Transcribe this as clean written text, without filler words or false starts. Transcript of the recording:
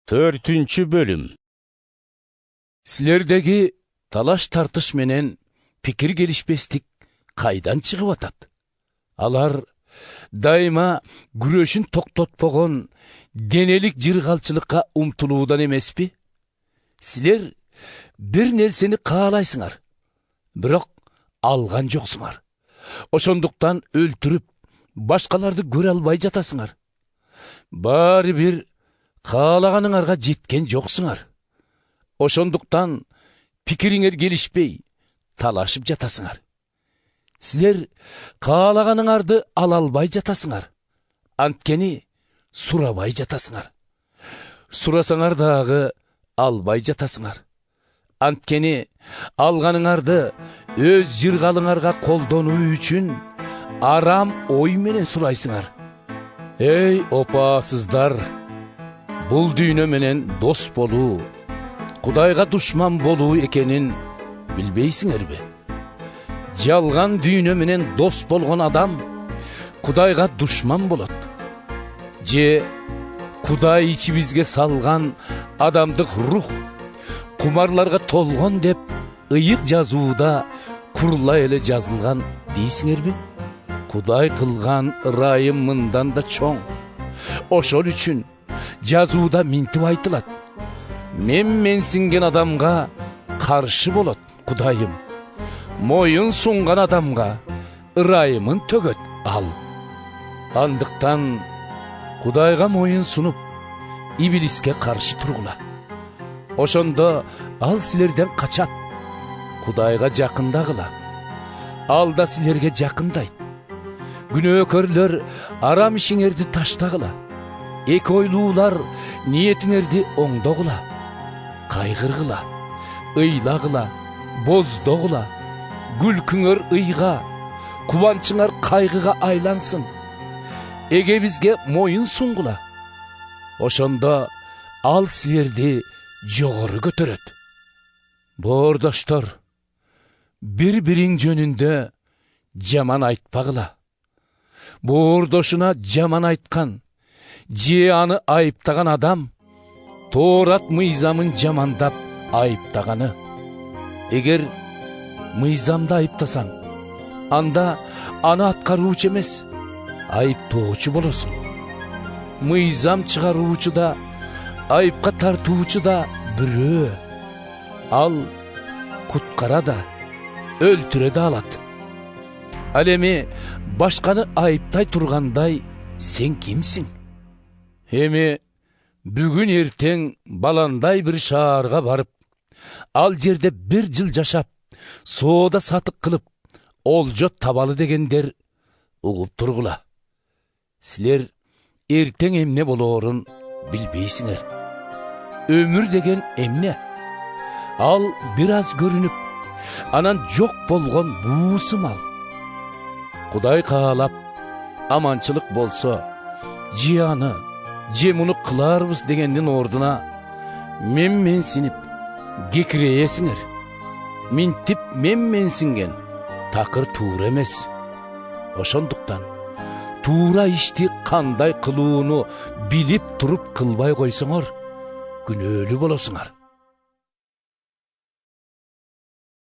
4-cü bölüm. Silerdegi talaş tartış menen pikir gelişpestik kaydan çıkıp atat. Alar daima güreşin toktotpogon denelik jirgalçılıkka umtuluudan emespi? Siler bir nerseni kaalaysыңар, biroq algan joksuңар. Oşonduktan öldürüp başkalardı göre albay jatasыңар. Bari bir kaalaganыңарга жеткен жоксуңар. Oşonduktan pikiriңер gelişpey, talaşıp jatasыңар. Силер kaalaganыңарды ала албай жатасыңар. Анткени сурабай жатасыңар. Сурасаңар дагы албай жатасыңар. Анткени алганыңарды өз жыргалыңарга колдонуу үчүн арам ой менен сурайсыңар. Эй опасыздар, бул дүйнө менен дос болуу, Кудайга душман болуу экенин билбейсиңерби? Жалган дүйнө менен дос болгон адам Кудайга душман болот. Же Кудай ичибизге салган адамдык рух кумарларга толгон деп ыйык жазууда курла эле жазылган дейсиңерби? Кудай кылган ырайым мындан да чоң. Ошол үчүн жазууда минтип айтылат. Менсинген адамга каршы болот Кудайым. Моюн сунган адамга ырайымын төгөт ал. Андыктан Кудайга моюн сунуп, иблиске каршы тургула. Ошондо ал силерден качат, Кудайга жакындагыла. Ал да силерге жакындайт. Күнөөкөрлөр арам ишиңерди таштагыла. Эки ойлуулар ниетиңерди оңдогула. Кайгыргыла, ыйлагыла, боздогула. Күлкүңөр ыйга, кубанчыңар кайгыга айлансын. Эгебизге моюн сунгула. Ошондо ал силерди жогору көтөрөт. Боордоштор, бири-бириң жөнүндө жаман айтпагыла. Боордошуна жаман айткан, же аны айыптаган адам Тоорат мыйзамын жамандап айыптаганы. Эгер мыйзамды айыптасаң, анда аны аткаруучу эмес, айыптоочу болосуң. Мыйзам чыгаруучу да, айыпка тартуучу да бирөө. Ал куткара да, өлтүрө да алат. Ал эми башканы айыптай тургандай сен кимсиң? Эми бүгүн эртең баландай бир шаарга барып, ал жерде бир жыл жашап, соода сатык кылып, олжо табалы дегендер угуп тургула. Силер эртең эмне болоорун билбейсиңер. Өмүр деген эмне? Ал бир аз көрүнүп, анан жок болгон буусу мал. Кудай каалап, аманчылык болсо, же аны, же муну кыларбыз дегендин ордуна менсинип, кекирейесиңер. Минтип менсинген такыр туура эмес. Ошондуктан туура ишти кандай кылууну билип туруп кылбай койсоңор, күнөөлүү болосуңар.